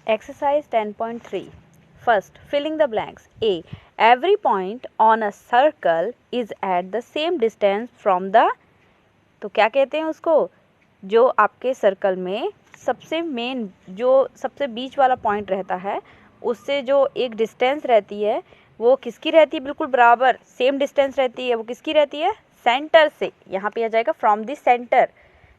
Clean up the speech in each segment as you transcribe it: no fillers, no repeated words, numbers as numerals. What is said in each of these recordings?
Exercise 10.3. First, filling the blanks. A. Every point on a circle is at the same distance from the, तो क्या कहते हैं उसको, जो आपके सर्कल में सबसे मेन, जो सबसे बीच वाला पॉइंट रहता है, उससे जो एक डिस्टेंस रहती है वो किसकी रहती है, बिल्कुल बराबर सेम डिस्टेंस रहती है, वो किसकी रहती है, सेंटर से। यहाँ पे आ जाएगा फ्रॉम द सेंटर,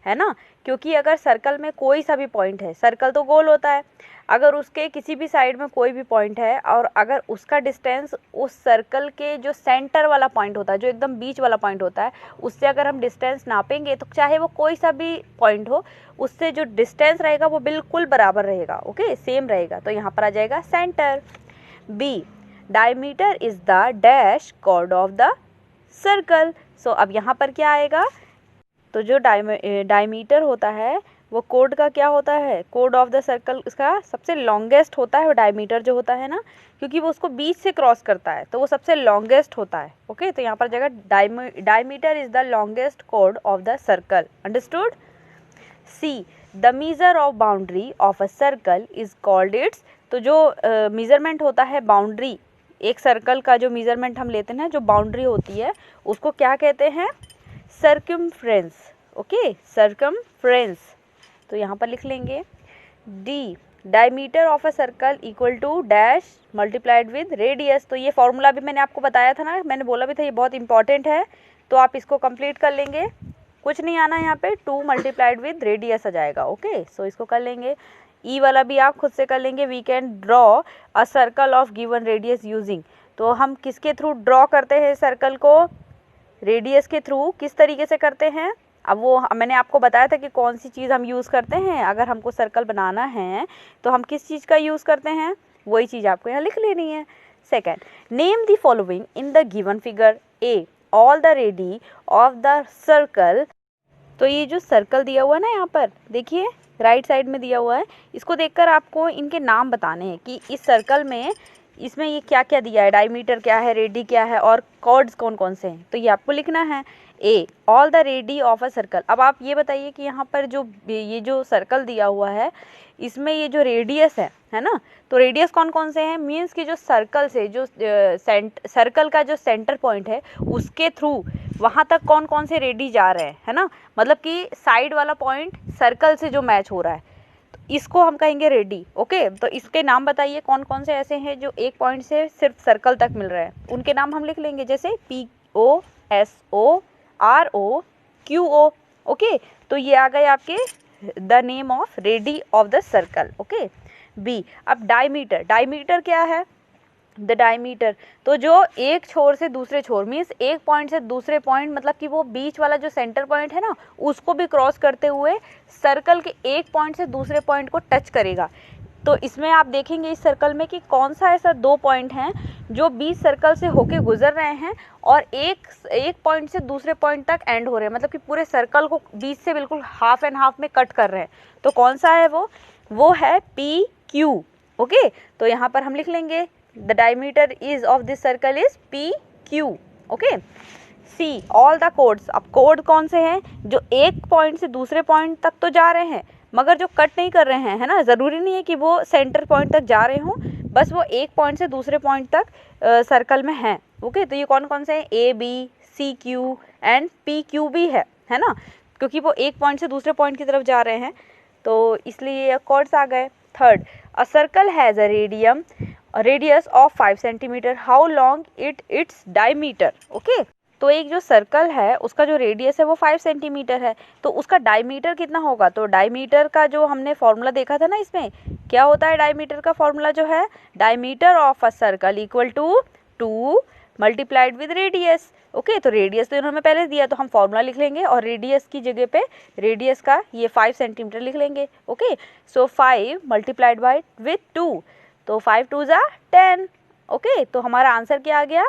है ना, क्योंकि अगर सर्कल में कोई सा भी पॉइंट है, सर्कल तो गोल होता है, अगर उसके किसी भी साइड में कोई भी पॉइंट है और अगर उसका डिस्टेंस उस सर्कल के जो सेंटर वाला पॉइंट होता है, जो एकदम बीच वाला पॉइंट होता है, उससे अगर हम डिस्टेंस नापेंगे तो चाहे वो कोई सा भी पॉइंट हो, उससे जो डिस्टेंस रहेगा वो बिल्कुल बराबर रहेगा, ओके, सेम रहेगा। तो यहाँ पर आ जाएगा centre. B. Diameter is the dash chord of the circle. So अब यहाँ पर क्या आएगा, तो जो डायमीटर होता है वो कोड का क्या होता है, कोड ऑफ द सर्कल, इसका सबसे लॉन्गेस्ट होता है वो डायमीटर जो होता है ना, क्योंकि वो उसको बीच से क्रॉस करता है तो वो सबसे लॉन्गेस्ट होता है, ओके। तो यहाँ पर जगह डायमीटर इज द लॉन्गेस्ट कोड of the circle, understood. C. The measure of boundary of a circle is called its, तो जो मेजरमेंट होता है बाउंड्री, एक सर्कल का जो मेजरमेंट हम लेते हैं, जो बाउंड्री होती है, उसको क्या कहते हैं, सर्कमफ्रेंस, ओके, सर्कमफ्रेंस। तो यहाँ पर लिख लेंगे d. Diameter of a circle equal to dash multiplied with radius. तो ये फॉर्मूला भी मैंने आपको बताया था ना, मैंने बोला भी था ये बहुत इंपॉर्टेंट है, तो आप इसको कंप्लीट कर लेंगे, कुछ नहीं आना यहाँ पे, 2 मल्टीप्लाइड विद रेडियस आ जाएगा, ओके। सो इसको कर लेंगे। ई वाला भी आप खुद से कर लेंगे। We can draw a circle of given radius using, तो हम किसके थ्रू ड्रॉ करते हैं सर्कल को, रेडियस के थ्रू। किस तरीके से करते हैं, अब वो मैंने आपको बताया था कि कौन सी चीज़ हम यूज़ करते हैं, अगर हमको सर्कल बनाना है तो हम किस चीज़ का यूज़ करते हैं, वही चीज़ आपको यहाँ लिख लेनी है। Second, name the following in the given figure. A. All the radii of the circle. तो ये जो सर्कल दिया हुआ है ना, यहाँ पर देखिए राइट साइड में दिया हुआ है, इसको देखकर आपको इनके नाम बताने हैं कि इस सर्कल में इसमें ये क्या क्या दिया है, डायमीटर क्या है, रेडी क्या है और कॉर्ड्स कौन कौन से हैं, तो ये आपको लिखना है। A. All the radii of a circle. अब आप ये बताइए कि यहाँ पर जो ये जो सर्कल दिया हुआ है, इसमें ये जो रेडियस है ना, तो रेडियस कौन कौन से हैं, मीन्स कि जो सर्कल से जो सर्कल का जो सेंटर पॉइंट है उसके थ्रू वहाँ तक कौन कौन से रेडी जा रहे हैं, है ना, मतलब कि साइड वाला पॉइंट सर्कल से जो मैच हो रहा है, इसको हम कहेंगे रेडी, ओके। तो इसके नाम बताइए कौन कौन से ऐसे हैं जो एक पॉइंट से सिर्फ सर्कल तक मिल रहे हैं, उनके नाम हम लिख लेंगे, जैसे PO SO RO QO, okay. तो ये आ गए आपके the name of radii of the circle, okay. B. अब डायमीटर, डायमीटर क्या है, द डायमीटर, तो जो एक छोर से दूसरे छोर, मीन्स एक पॉइंट से दूसरे पॉइंट, मतलब कि वो बीच वाला जो सेंटर पॉइंट है ना, उसको भी क्रॉस करते हुए सर्कल के एक पॉइंट से दूसरे पॉइंट को टच करेगा। तो इसमें आप देखेंगे इस सर्कल में कि कौन सा ऐसा 2 पॉइंट हैं जो बीच सर्कल से होके गुजर रहे हैं और एक पॉइंट से दूसरे पॉइंट तक एंड हो रहे हैं, मतलब कि पूरे सर्कल को बीच से बिल्कुल हाफ एंड हाफ में कट कर रहे हैं। तो कौन सा है वो है PQ, ओके। तो यहाँ पर हम लिख लेंगे the diameter is of this circle is PQ, okay. C. all the chords। अब कोड कौन से हैं, जो एक पॉइंट से दूसरे पॉइंट तक तो जा रहे हैं मगर जो कट नहीं कर रहे हैं, है ना, ज़रूरी नहीं है कि वो सेंटर पॉइंट तक जा रहे हों, बस वो एक पॉइंट से दूसरे पॉइंट तक सर्कल में हैं, ओके। तो ये कौन कौन से हैं, ABCQ एंड PQ भी है ना, क्योंकि वो एक पॉइंट से दूसरे पॉइंट की तरफ जा रहे हैं, तो इसलिए ये कॉर्ड्स आ गए। Third, a circle has a radius of 5 centimetre, how long its diameter, okay. तो एक जो सर्कल है उसका जो रेडियस है वो 5 सेंटीमीटर है, तो उसका डायमीटर कितना होगा, तो डायमीटर का जो हमने फॉर्मूला देखा था ना, इसमें क्या होता है, डायमीटर का फॉर्मूला जो है, diameter of a circle equal to 2 multiplied with radius, okay. तो रेडियस तो इन्होंने पहले दिया, तो हम फॉर्मूला लिख लेंगे और रेडियस की जगह पे रेडियस का ये 5 सेंटीमीटर लिख लेंगे, okay. So 5 multiplied by with 2, तो 5 2 ज़ा 10, ओके। तो हमारा आंसर क्या आ गया,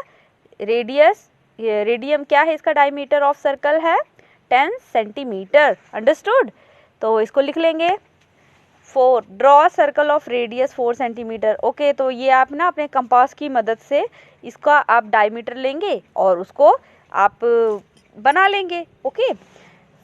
रेडियम क्या है, इसका डायमीटर ऑफ सर्कल है 10 सेंटीमीटर, अंडरस्टूड। तो इसको लिख लेंगे। 4. Draw circle of radius 4 centimetre, okay. तो ये आप ना अपने कंपास की मदद से इसका आप डायमीटर लेंगे और उसको आप बना लेंगे, okay.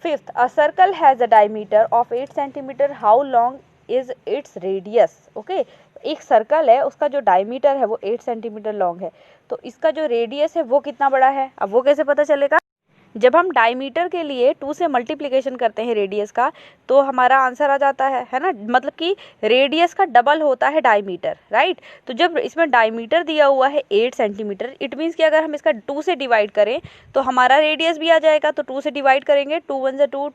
5th, a circle has a diameter of 8 centimetre, how long is its radius. Okay, एक सर्कल है, उसका जो डायमीटर है वो 8 सेंटीमीटर लॉन्ग है, तो इसका जो रेडियस है वो कितना बड़ा है। अब वो कैसे पता चलेगा, जब हम डायमीटर के लिए 2 से मल्टीप्लिकेशन करते हैं रेडियस का, तो हमारा आंसर आ जाता है ना, मतलब कि रेडियस का डबल होता है डायमीटर, राइट। तो जब इसमें डायमीटर दिया हुआ है 8 सेंटीमीटर, इट मीन्स कि अगर हम इसका 2 से डिवाइड करें तो हमारा रेडियस भी आ जाएगा। तो 2 से डिवाइड करेंगे, 2 1 2,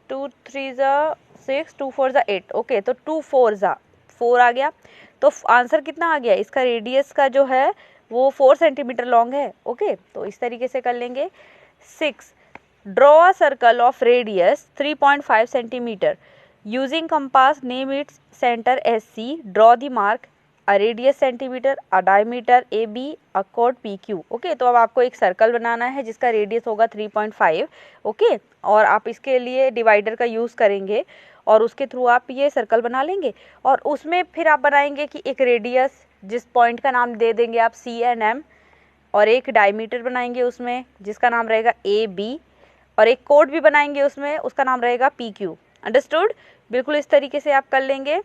2 3 6, 2 4 8। ओके, तो 2 4 4 आ गया। तो आंसर कितना आ गया, इसका रेडियस का जो है वो 4 सेंटीमीटर लॉन्ग है। ओके, तो इस तरीके से कर लेंगे। 6. Draw a circle of radius 3.5 centimeter. Using compass, name its center as C. Draw the mark. A radius centimeter, a diameter AB, a chord PQ. Okay, तो अब आपको एक सर्कल बनाना है जिसका रेडियस होगा 3.5। ओके, और आप इसके लिए डिवाइडर का यूज़ करेंगे और उसके थ्रू आप ये सर्कल बना लेंगे, और उसमें फिर आप बनाएंगे कि एक रेडियस, जिस पॉइंट का नाम दे देंगे आप C and M, और एक डायमीटर बनाएंगे उसमें जिसका नाम रहेगा AB, और एक कोड भी बनाएंगे उसमें, उसका नाम रहेगा PQ। अंडरस्टूड, बिल्कुल इस तरीके से आप कर लेंगे।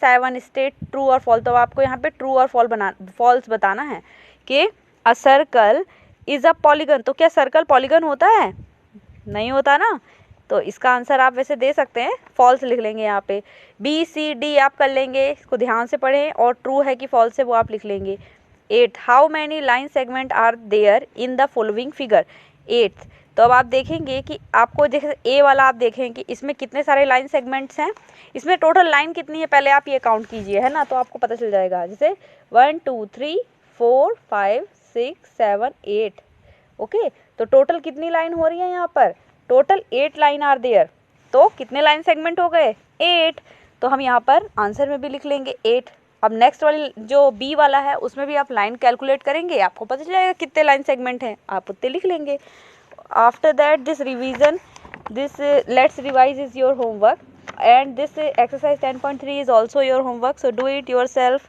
7 स्टेट ट्रू और फॉल्स। तो आपको यहाँ पे ट्रू और फॉल्स बताना है कि अ सर्कल इज अ पॉलीगन। तो क्या सर्कल पॉलीगन होता है, नहीं होता ना, तो इसका आंसर आप वैसे दे सकते हैं, फॉल्स लिख लेंगे यहाँ पे। BCD आप कर लेंगे, इसको ध्यान से पढ़ें, और ट्रू है कि फॉल्स है वो आप लिख लेंगे। 8. How many line segment are there in the following figure. 8, तो अब आप देखेंगे कि आपको जैसे ए वाला आप देखें कि इसमें कितने सारे लाइन सेगमेंट्स हैं, इसमें टोटल लाइन कितनी है पहले आप ये काउंट कीजिए, है ना, तो आपको पता चल जाएगा। जैसे 1 2 3 4 5 6 7 8। ओके, तो टोटल कितनी लाइन हो रही है यहाँ पर, टोटल 8 लाइन आर देयर। तो कितने लाइन सेगमेंट हो गए, 8। तो हम यहाँ पर आंसर में भी लिख लेंगे 8। अब नेक्स्ट वाली जो बी वाला है उसमें भी आप लाइन कैलकुलेट करेंगे, आपको पता चल जाएगा कितने लाइन सेगमेंट हैं, आप उतने लिख लेंगे। After that this revision, this let's revise is your homework, and this exercise 10.3 is also your homework, so do it your self.